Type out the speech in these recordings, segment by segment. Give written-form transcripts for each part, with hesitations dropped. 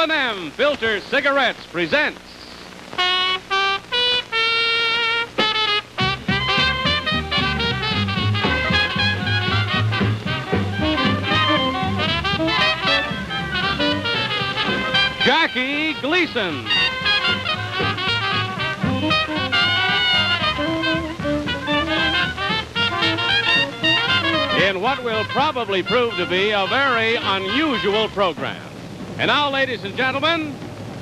L&M Filter Cigarettes presents Jackie Gleason. In what will probably prove to be a very unusual program. And now, ladies and gentlemen,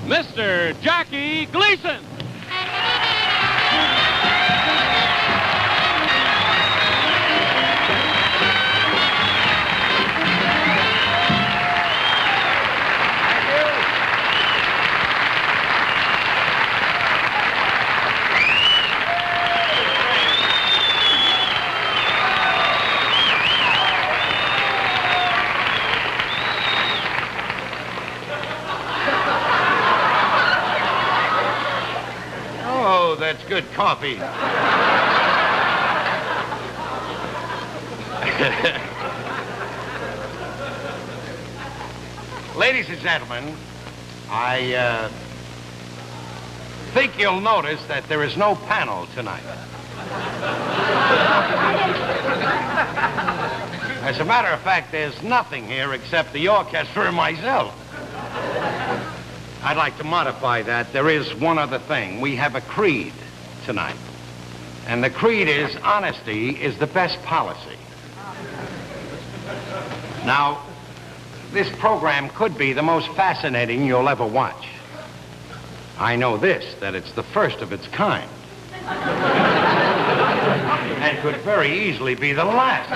Mr. Jackie Gleason. That's good coffee. Ladies and gentlemen, I think you'll notice that there is no panel tonight. As a matter of fact, there's nothing here except the orchestra and myself. I'd like to modify that. There is one other thing. We have a creed tonight. And the creed is honesty is the best policy. Now, this program could be the most fascinating you'll ever watch. I know this, that it's the first of its kind. And could very easily be the last.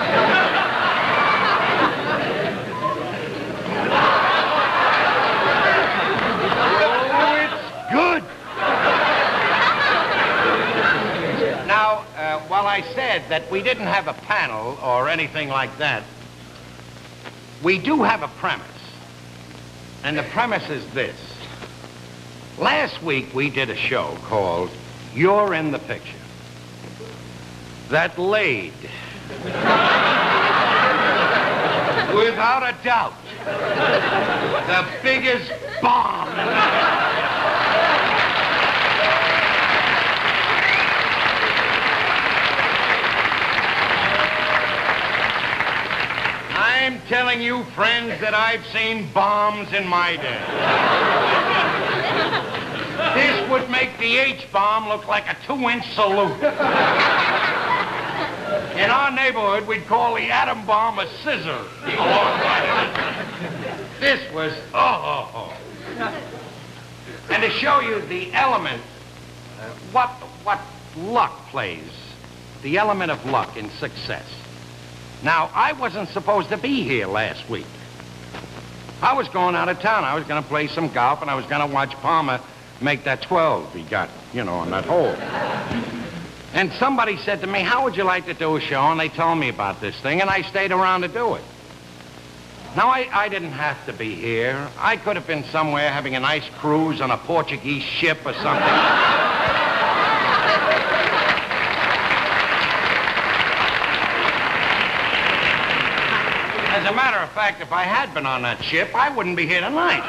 While I said that we didn't have a panel or anything like that, we do have a premise. And the premise is this. Last week we did a show called You're in the Picture that laid, without a doubt, the biggest bomb. I'm telling you, friends, that I've seen bombs in my day. This would make the H-bomb look like a 2-inch salute. In our neighborhood, we'd call the atom bomb a scissor. This was, And to show you the element, what luck plays, the element of luck in success. Now, I wasn't supposed to be here last week. I was going out of town. I was going to play some golf, and I was going to watch Palmer make that 12 he got, on that hole. And somebody said to me, how would you like to do a show? And they told me about this thing, and I stayed around to do it. Now, I didn't have to be here. I could have been somewhere having a nice cruise on a Portuguese ship or something. As a matter of fact, if I had been on that ship, I wouldn't be here tonight.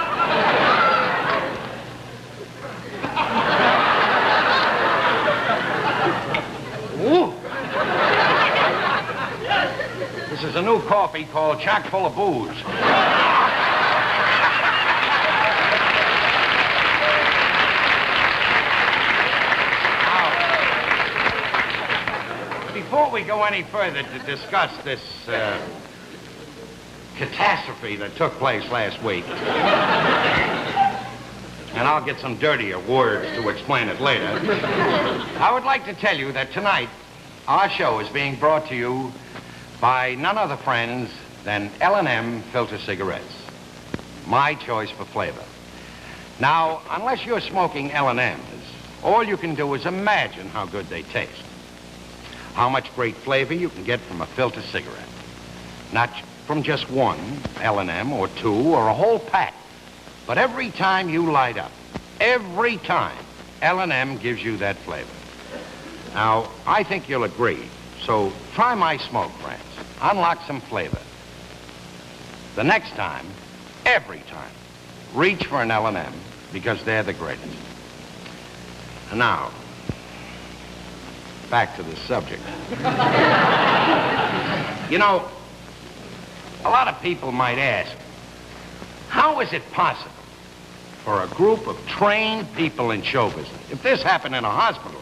Ooh. This is a new coffee called Chock Full of Booze. Now, before we go any further to discuss this catastrophe that took place last week. And I'll get some dirtier words to explain it later. I would like to tell you that tonight, our show is being brought to you by none other friends than L&M Filter Cigarettes. My choice for flavor. Now, unless you're smoking L&Ms, all you can do is imagine how good they taste. How much great flavor you can get from a filter cigarette. Not from just one L&M or two or a whole pack. But every time you light up, every time, L&M gives you that flavor. Now, I think you'll agree. So try my smoke, friends. Unlock some flavor. The next time, every time, reach for an L&M because they're the greatest. And now, back to the subject. You know, a lot of people might ask, how is it possible for a group of trained people in show business, if this happened in a hospital,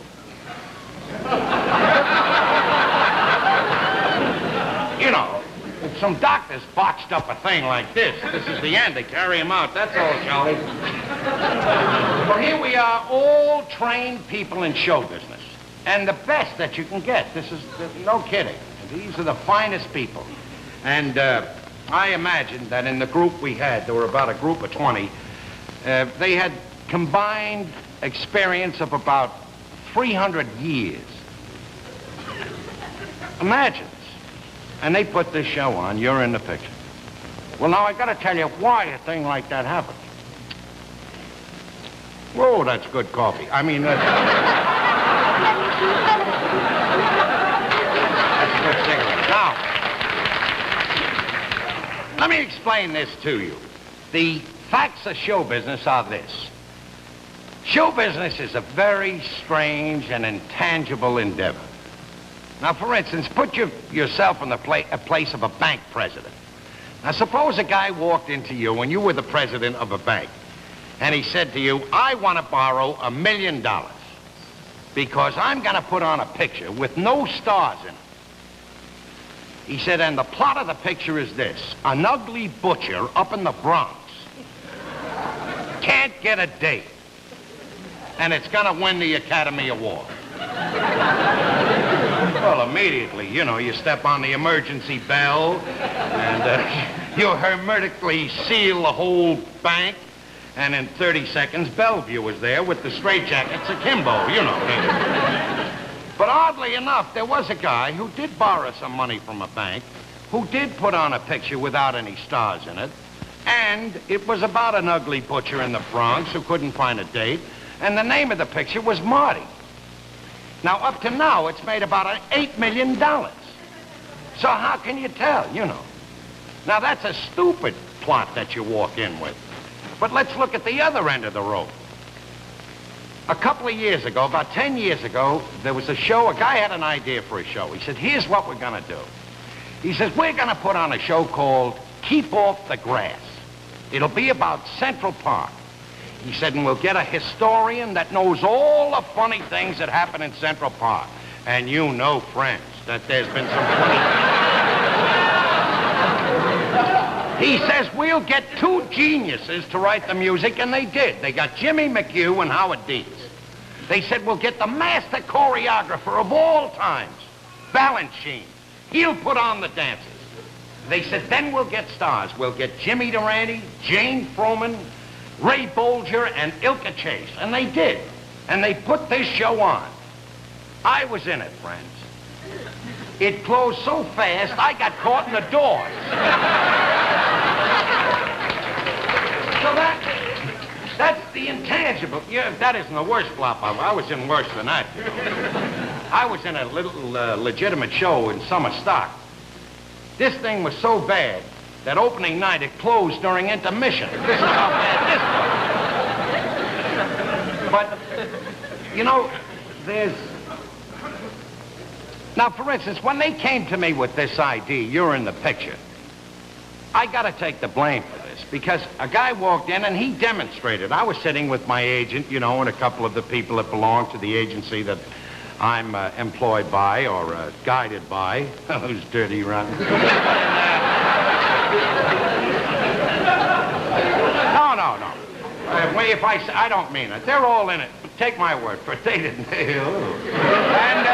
you know, if some doctors botched up a thing like this is the end, they carry him out, that's all, Charlie. Well, here we are, all trained people in show business, and the best that you can get. This is, no kidding, these are the finest people. And I imagine that in the group we had, there were about a group of 20, they had combined experience of about 300 years. Imagine. And they put this show on, you're in the picture. Well, now I gotta tell you why a thing like that happened. Whoa, that's good coffee. I mean, that's a good cigarette. Now, let me explain this to you. The facts of show business are this. Show business is a very strange and intangible endeavor. Now, for instance, put yourself in the place of a bank president. Now, suppose a guy walked into you and you were the president of a bank, and he said to you, I want to borrow $1 million because I'm going to put on a picture with no stars in it. He said, and the plot of the picture is this: an ugly butcher up in the Bronx can't get a date, and it's going to win the Academy Award. Well, immediately, you know, you step on the emergency bell, and you hermetically seal the whole bank, and in 30 seconds, Bellevue was there with the straitjackets akimbo, you know. But oddly enough, there was a guy who did borrow some money from a bank, who did put on a picture without any stars in it, and it was about an ugly butcher in the Bronx who couldn't find a date, and the name of the picture was Marty. Now, up to now, it's made about $8 million. So how can you tell, you know? Now, that's a stupid plot that you walk in with. But let's look at the other end of the rope. A couple of years ago, about 10 years ago, there was a show. A guy had an idea for a show. He said, here's what we're going to do. He says, we're going to put on a show called Keep Off the Grass. It'll be about Central Park. He said, and we'll get a historian that knows all the funny things that happen in Central Park. And you know, friends, that there's been some funny... He says, we'll get two geniuses to write the music, and they did. They got Jimmy McHugh and Howard Deeds. They said, we'll get the master choreographer of all times, Balanchine. He'll put on the dances. They said, then we'll get stars. We'll get Jimmy Durante, Jane Froman, Ray Bolger, and Ilka Chase. And they did. And they put this show on. I was in it, friends. It closed so fast, I got caught in the doors. So that's the intangible. Yeah, that isn't the worst flop. I was in worse than that, you know. I was in a little legitimate show in summer stock. This thing was so bad that opening night it closed during intermission. This is how bad this was. But, you know, there's... Now, for instance, when they came to me with this idea, you're in the picture, I got to take the blame for this, because a guy walked in and he demonstrated. I was sitting with my agent, you know, and a couple of the people that belong to the agency that I'm employed by or guided by. Who's dirty, Ron? No. If I don't mean it. They're all in it. Take my word for it. They didn't. And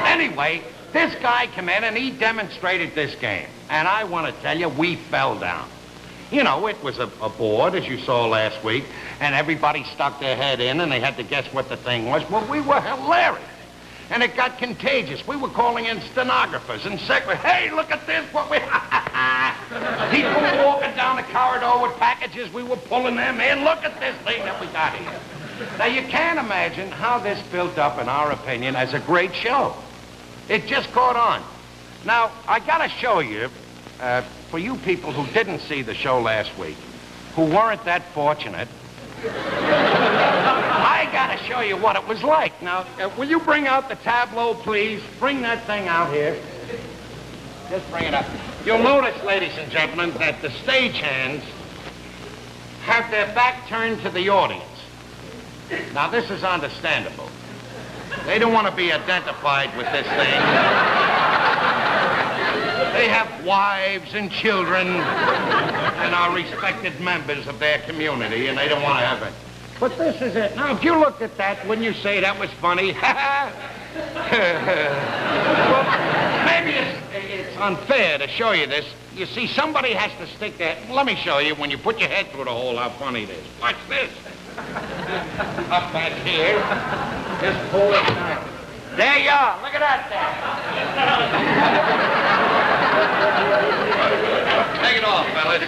anyway, this guy came in and he demonstrated this game. And I want to tell you, we fell down. You know, it was a board, as you saw last week, and everybody stuck their head in and they had to guess what the thing was. Well, we were hilarious. And it got contagious. We were calling in stenographers and secretaries. Hey, look at this, what we... People were walking down the corridor with packages. We were pulling them in. Look at this thing that we got here. Now, you can't imagine how this built up, in our opinion, as a great show. It just caught on. Now, I got to show you, for you people who didn't see the show last week, who weren't that fortunate. I gotta show you what it was like. Now, will you bring out the tableau, please? Bring that thing out here. Just bring it up. You'll notice, ladies and gentlemen, that the stagehands have their back turned to the audience. Now, this is understandable. They don't want to be identified with this thing. They have wives and children and are respected members of their community, and they don't want to have it. But this is it. Now, if you looked at that, wouldn't you say that was funny? Well, maybe it's unfair to show you this. You see, somebody has to stick their... Let me show you, when you put your head through the hole, how funny it is. Watch this. Up back here. Just pull it down. There you are. Look at that there. Take it off, fellas.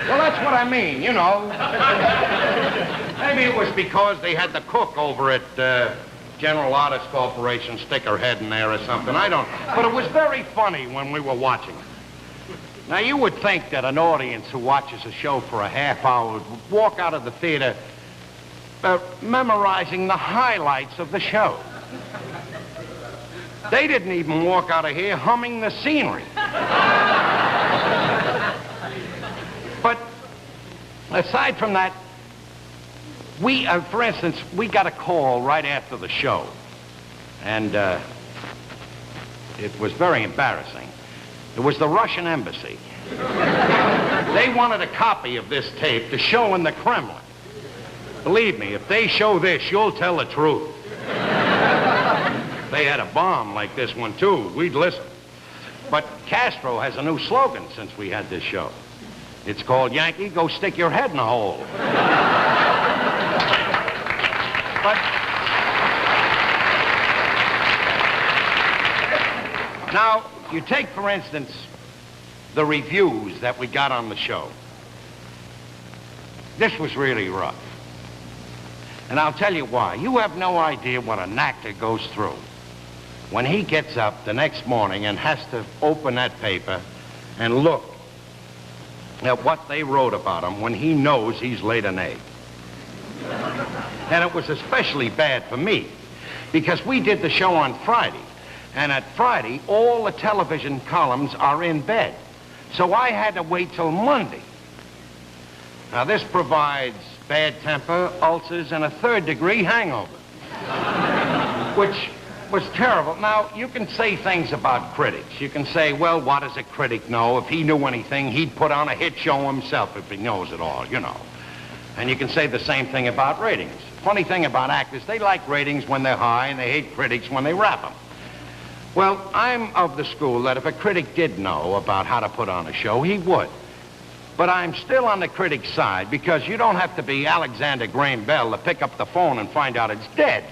Well, that's what I mean, you know. Maybe it was because they had the cook over at General Artists Corporation stick her head in there or something. I don't... But it was very funny when we were watching it. Now, you would think that an audience who watches a show for a half hour would walk out of the theater memorizing the highlights of the show. They didn't even walk out of here humming the scenery. But aside from that, we, for instance, we got a call right after the show. And it was very embarrassing. It was the Russian embassy. They wanted a copy of this tape to show in the Kremlin. Believe me, if they show this, you'll tell the truth. They had a bomb like this one, too. We'd listen. But Castro has a new slogan since we had this show. It's called, Yankee, go stick your head in a hole. But now, you take, for instance, the reviews that we got on the show. This was really rough. And I'll tell you why. You have no idea what an actor goes through when he gets up the next morning and has to open that paper and look at what they wrote about him when he knows he's laid an egg. And it was especially bad for me because we did the show on Friday. And at Friday, all the television columns are in bed. So I had to wait till Monday. Now, this provides bad temper, ulcers, and a third-degree hangover, which was terrible. Now, you can say things about critics. You can say, well, what does a critic know? If he knew anything, he'd put on a hit show himself if he knows it all, you know. And you can say the same thing about ratings. Funny thing about actors, they like ratings when they're high, and they hate critics when they wrap them. Well, I'm of the school that if a critic did know about how to put on a show, he would. But I'm still on the critic's side because you don't have to be Alexander Graham Bell to pick up the phone and find out it's dead.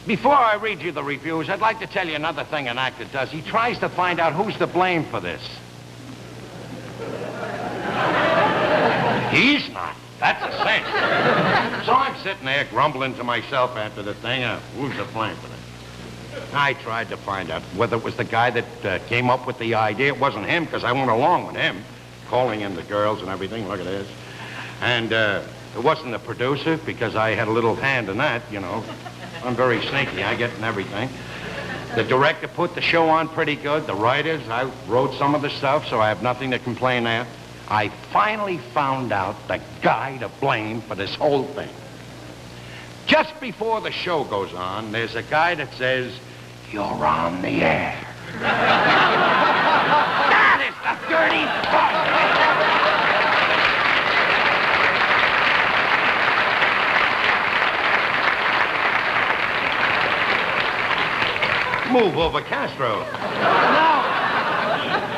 Before I read you the reviews, I'd like to tell you another thing an actor does. He tries to find out who's to blame for this. He's not. That's a cinch. So I'm sitting there grumbling to myself after the thing. Who's to blame for this? I tried to find out whether it was the guy that came up with the idea. It wasn't him because I went along with him, calling in the girls and everything. Look at this. And it wasn't the producer because I had a little hand in that, you know. I'm very sneaky. I get in everything. The director put the show on pretty good. The writers, I wrote some of the stuff, so I have nothing to complain there. I finally found out the guy to blame for this whole thing. Just before the show goes on, there's a guy that says, "You're on the air." That is the dirty fuck. Move over, Castro.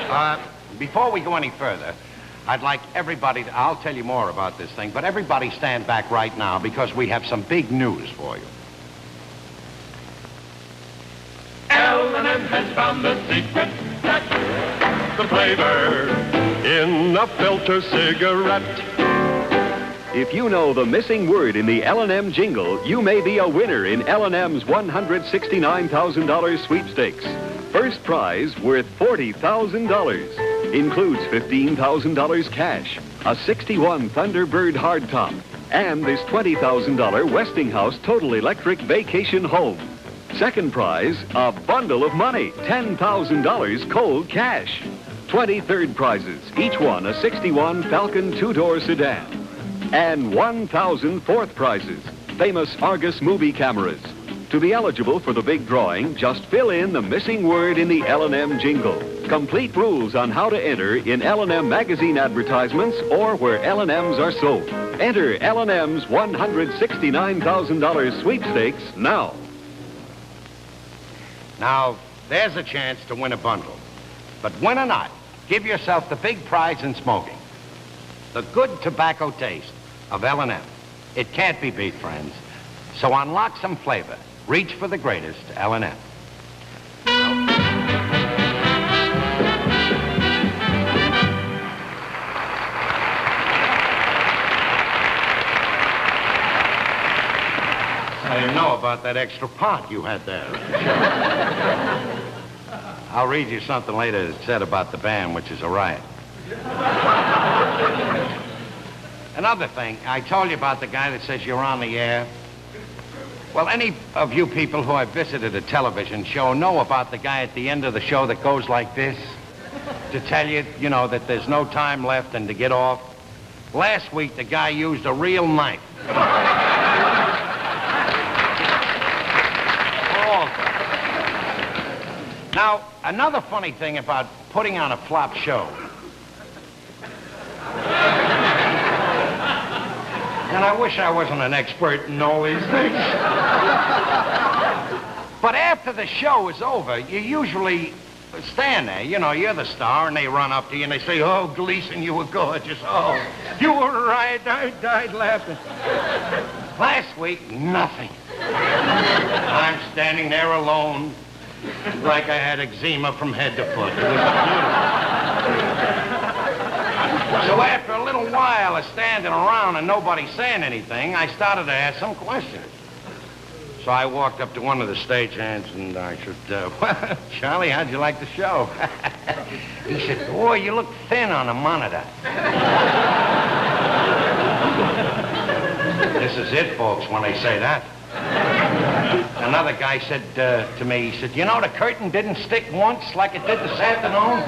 Now, before we go any further, I'd like everybody to, I'll tell you more about this thing, but everybody stand back right now because we have some big news for you. L&M has found the secret, the flavor in a filter cigarette. If you know the missing word in the L&M jingle, you may be a winner in L&M's $169,000 sweepstakes. First prize worth $40,000. Includes $15,000 cash, a '61 Thunderbird hardtop, and this $20,000 Westinghouse Total Electric Vacation Home. Second prize, a bundle of money, $10,000 cold cash. 20 third prizes, each one a '61 Falcon two-door sedan. And 1,000 fourth prizes, famous Argus movie cameras. To be eligible for the big drawing, just fill in the missing word in the L&M jingle. Complete rules on how to enter in L&M magazine advertisements or where L&Ms are sold. Enter L&M's $169,000 sweepstakes now. Now, there's a chance to win a bundle. But win or not, give yourself the big prize in smoking. The good tobacco taste of L&M. It can't be beat, friends. So unlock some flavor. Reach for the greatest, L&M. I didn't know about that extra pot you had there. I'll read you something later that said about the band, which is a riot. Another thing, I told you about the guy that says you're on the air. Well, any of you people who have visited a television show know about the guy at the end of the show that goes like this to tell you, that there's no time left and to get off. Last week, the guy used a real knife. Now, another funny thing about putting on a flop show. And I wish I wasn't an expert in all these things. But after the show is over, you usually stand there. You're the star, and they run up to you and they say, "Oh, Gleason, you were gorgeous. Oh, you were right. I died laughing." Last week, nothing. I'm standing there alone, like I had eczema from head to foot. It was beautiful. So after a little while of standing around and nobody saying anything, I started to ask some questions. So I walked up to one of the stagehands and I said, "Well, Charlie, how'd you like the show?" He said, "Boy, you look thin on the monitor." This is it, folks, when they say that. Another guy said to me, he said, "The curtain didn't stick once like it did this afternoon?"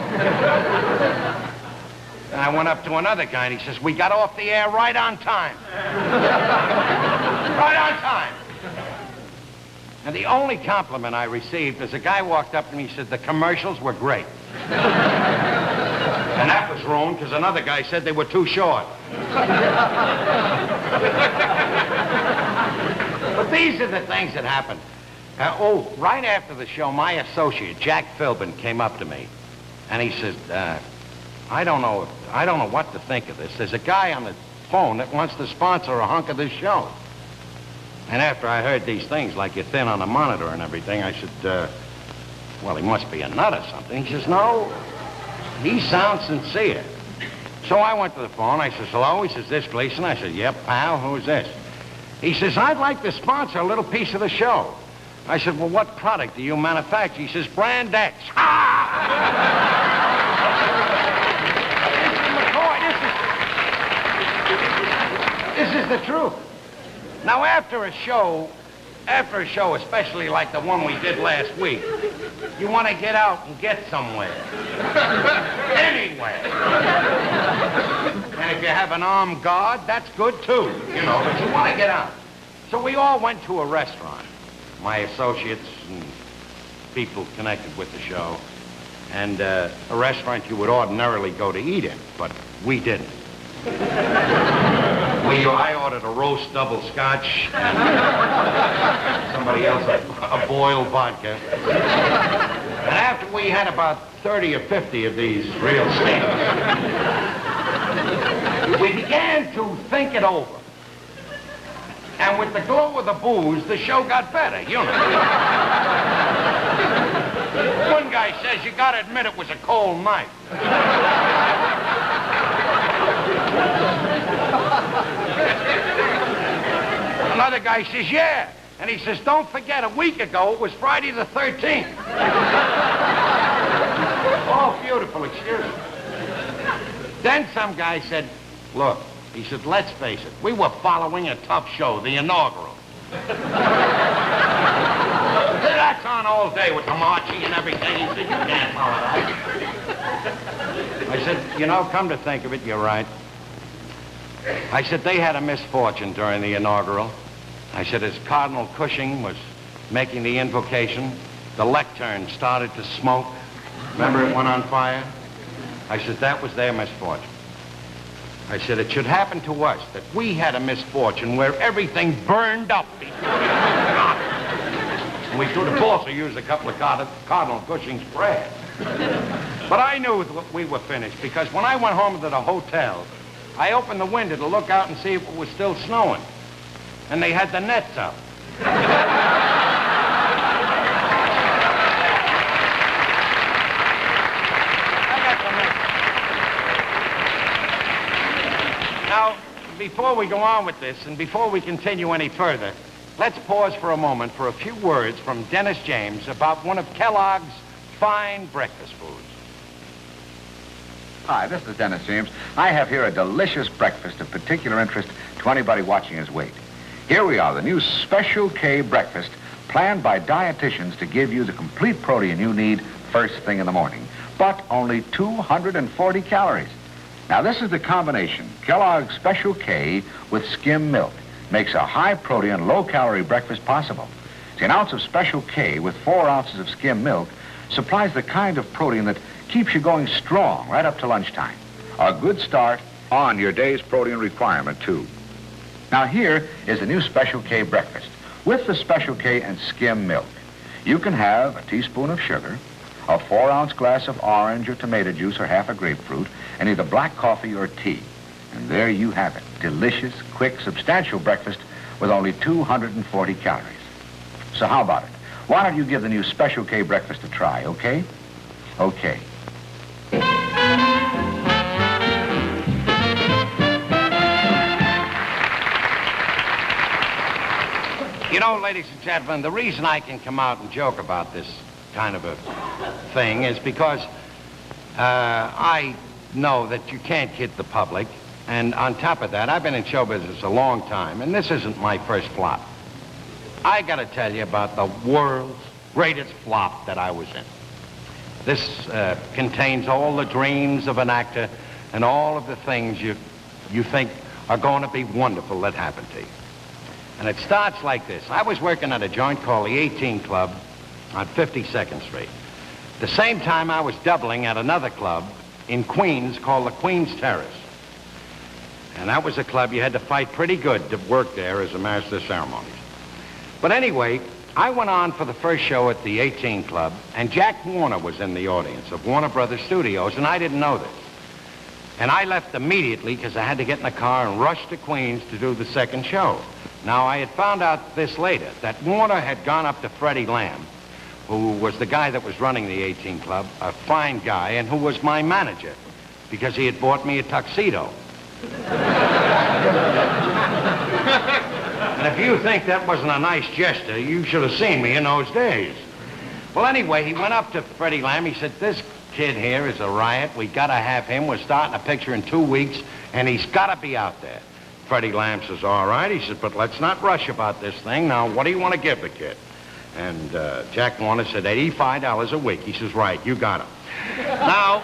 And I went up to another guy and he says, "We got off the air right on time." Right on time. And the only compliment I received is a guy walked up to me and he said, "The commercials were great." And that was wrong because another guy said they were too short. But these are the things that happened. Right after the show, my associate, Jack Philbin, came up to me. And he says, I don't know what to think of this. There's a guy on the phone that wants to sponsor a hunk of this show. And after I heard these things, like you're thin on the monitor and everything, I said, well, he must be a nut or something. He says, "No, he sounds sincere." So I went to the phone. I says, "Hello?" He says, "This Gleason?" I said, "Yep, pal, who's this?" He says, "I'd like to sponsor a little piece of the show." I said, "Well, what product do you manufacture?" He says, "Brand X." This is the truth. Now, after a show, especially like the one we did last week, you want to get out and get somewhere. Anywhere. And if you have an armed guard, that's good too, but you want to get out. So we all went to a restaurant, my associates and people connected with the show, and a restaurant you would ordinarily go to eat in, but we didn't. I ordered a roast double scotch, and somebody else a boiled vodka. And after we had about 30 or 50 of these real steaks, we began to think it over. And with the glow of the booze, the show got better, One guy says, "You gotta admit it was a cold night." Another guy says, yeah. And he says, don't forget, a week ago, it was Friday the 13th. Oh, beautiful excuse. Then some guy said, look, he said, let's face it, we were following a tough show, the inaugural. That's on all day with the marching and everything. He said, you can't follow that. I said, you know, come to think of it, you're right. I said, they had a misfortune during the inaugural. I said, as Cardinal Cushing was making the invocation, the lectern started to smoke. Remember it went on fire? I said, that was their misfortune. I said, it should happen to us that we had a misfortune where everything burned up before we got it. And we could have also used a couple of Cardinal Cushing's prayers. But I knew that we were finished because when I went home to the hotel, I opened the window to look out and see if it was still snowing. And they had the nets up. Now, before we go on with this, and before we continue any further, let's pause for a moment for a few words from Dennis James about one of Kellogg's fine breakfast foods. Hi, this is Dennis James. I have here a delicious breakfast of particular interest to anybody watching his weight. Here we are, the new Special K breakfast planned by dietitians to give you the complete protein you need first thing in the morning, but only 240 calories. Now, this is the combination. Kellogg's Special K with skim milk makes a high-protein, low-calorie breakfast possible. See, an ounce of Special K with 4 ounces of skim milk supplies the kind of protein that keeps you going strong right up to lunchtime. A good start on your day's protein requirement, too. Now, here is the new Special K breakfast with the Special K and skim milk. You can have a teaspoon of sugar, a 4-ounce glass of orange or tomato juice or half a grapefruit, and either black coffee or tea. And there you have it. Delicious, quick, substantial breakfast with only 240 calories. So how about it? Why don't you give the new Special K breakfast a try, okay? Okay. You know, ladies and gentlemen, the reason I can come out and joke about this kind of a thing is because I know that you can't kid the public. And on top of that, I've been in show business a long time, and this isn't my first flop. I got to tell you about the world's greatest flop that I was in. This contains all the dreams of an actor and all of the things you think are going to be wonderful that happen to you. And it starts like this. I was working at a joint called the 18 Club on 52nd Street. The same time I was doubling at another club in Queens called the Queens Terrace. And that was a club you had to fight pretty good to work there as a master of ceremonies. But anyway, I went on for the first show at the 18 Club, and Jack Warner was in the audience of Warner Brothers Studios, and I didn't know this. And I left immediately because I had to get in the car and rush to Queens to do the second show. Now, I had found out this later, that Warner had gone up to Freddie Lamb, who was the guy that was running the 18 Club, a fine guy, and who was my manager, because he had bought me a tuxedo. And if you think that wasn't a nice gesture, you should have seen me in those days. Well, anyway, he went up to Freddie Lamb. He said, this kid here is a riot. We got to have him. We're starting a picture in 2 weeks, and he's got to be out there. Freddie Lamb says, all right. He said, but let's not rush about this thing. Now, what do you want to give the kid? And Jack Warner said, $85 a week. He says, right, you got him. Now,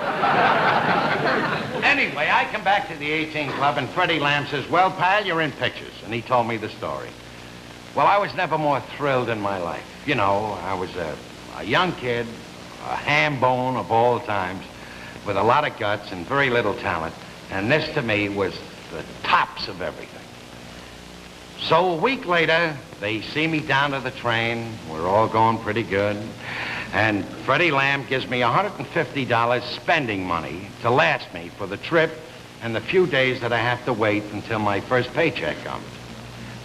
anyway, I come back to the 18 Club, and Freddie Lamb says, well, pal, you're in pictures. And he told me the story. Well, I was never more thrilled in my life. You know, I was a young kid, a ham bone of all times, with a lot of guts and very little talent. And this, to me, was the tops of everything. So a week later, they see me down to the train. We're all going pretty good. And Freddie Lamb gives me $150 spending money to last me for the trip and the few days that I have to wait until my first paycheck comes.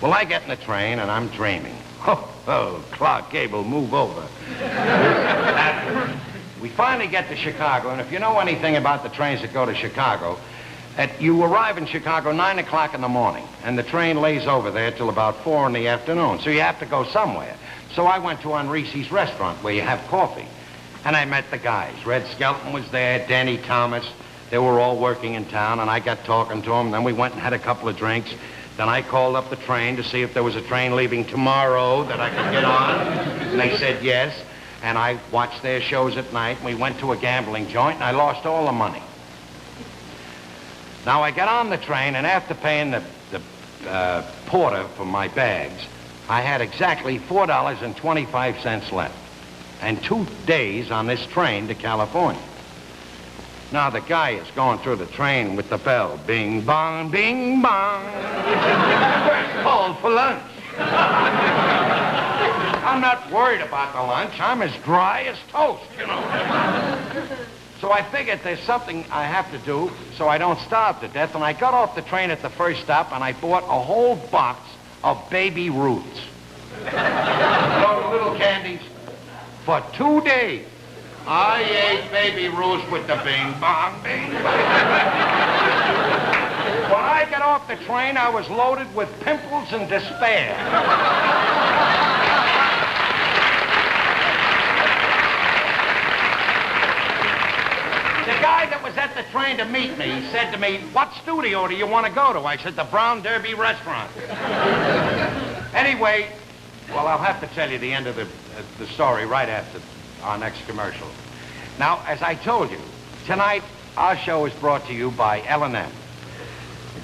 Well, I get in the train, and I'm dreaming. Oh, Clark Gable, move over. We finally get to Chicago, and if you know anything about the trains that go to Chicago, You arrive in Chicago 9 o'clock in the morning, and the train lays over there till about 4 in the afternoon, so you have to go somewhere. So I went to Enrique's restaurant where you have coffee, and I met the guys. Red Skelton was there, Danny Thomas. They were all working in town, and I got talking to them. Then we went and had a couple of drinks. Then I called up the train to see if there was a train leaving tomorrow that I could get on, and they said yes. And I watched their shows at night, and we went to a gambling joint, and I lost all the money. Now, I got on the train, and after paying the porter for my bags, I had exactly $4.25 left, and 2 days on this train to California. Now, the guy is going through the train with the bell, bing, bong, bing, bong. First call for lunch. I'm not worried about the lunch. I'm as dry as toast, you know. So I figured there's something I have to do so I don't starve to death, and I got off the train at the first stop, and I bought a whole box of Baby Ruths. Those little candies. For 2 days, I ate Baby Ruths with the bing, bong, bing, bong. When I got off the train, I was loaded with pimples and despair. The guy that was at the train to meet me said to me, "What studio do you want to go to?" I said, "The Brown Derby Restaurant." Anyway, well, I'll have to tell you the end of the story right after our next commercial. Now, as I told you, tonight our show is brought to you by L&M.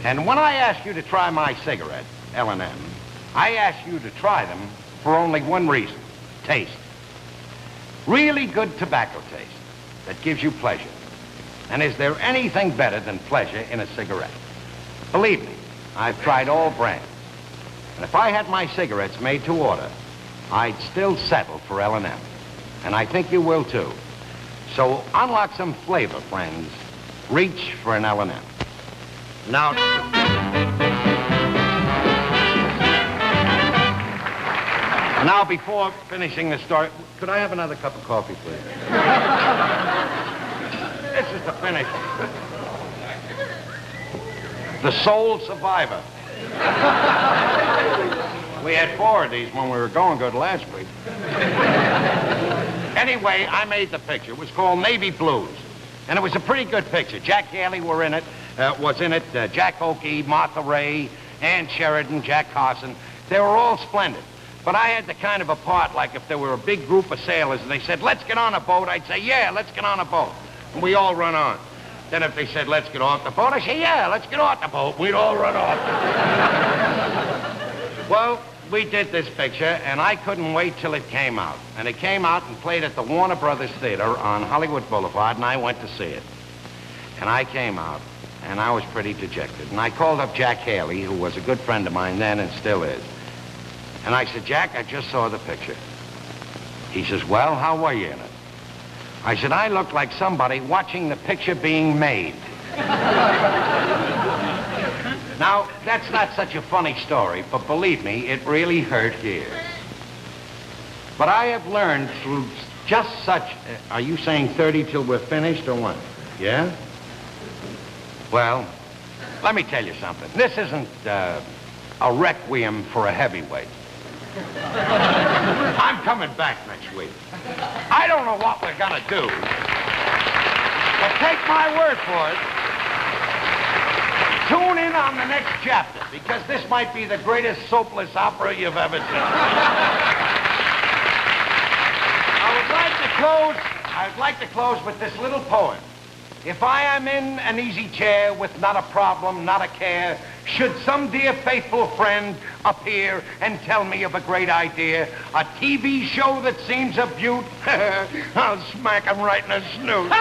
And when I ask you to try my cigarette, L&M, I ask you to try them for only one reason: taste. Really good tobacco taste that gives you pleasure. And is there anything better than pleasure in a cigarette? Believe me, I've tried all brands. And if I had my cigarettes made to order, I'd still settle for L&M. And I think you will too. So unlock some flavor, friends. Reach for an L&M. Now before finishing the story, could I have another cup of coffee, please? This is the finish. The Sole Survivor. We had 4 of these when we were going good last week. Anyway, I made the picture. It was called Navy Blues. And it was a pretty good picture. Jack Haley was in it, Jack Oakey, Martha Ray, Ann Sheridan, Jack Carson. They were all splendid. But I had the kind of a part like if there were a big group of sailors and they said, "Let's get on a boat," I'd say, "Yeah, let's get on a boat." And we all run on. Then if they said, "Let's get off the boat," I'd say, "Yeah, let's get off the boat." We'd all run off. Well, we did this picture, and I couldn't wait till it came out. And it came out and played at the Warner Brothers Theater on Hollywood Boulevard, and I went to see it. And I came out, and I was pretty dejected. And I called up Jack Haley, who was a good friend of mine then and still is. And I said, "Jack, I just saw the picture." He says, "Well, how were you in it?" I said, "I looked like somebody watching the picture being made." Now, that's not such a funny story, but believe me, it really hurt here. But I have learned through just such... are you saying 30 till we're finished or what? Yeah? Well, let me tell you something. This isn't a requiem for a heavyweight. I'm coming back next week. I don't know what we're gonna do, but take my word for it. Tune in on the next chapter, because this might be the greatest soapless opera you've ever seen. I'd like to close with this little poem. If I am in an easy chair with not a problem, not a care, should some dear faithful friend appear and tell me of a great idea, a TV show that seems a beaut, I'll smack him right in the snoot.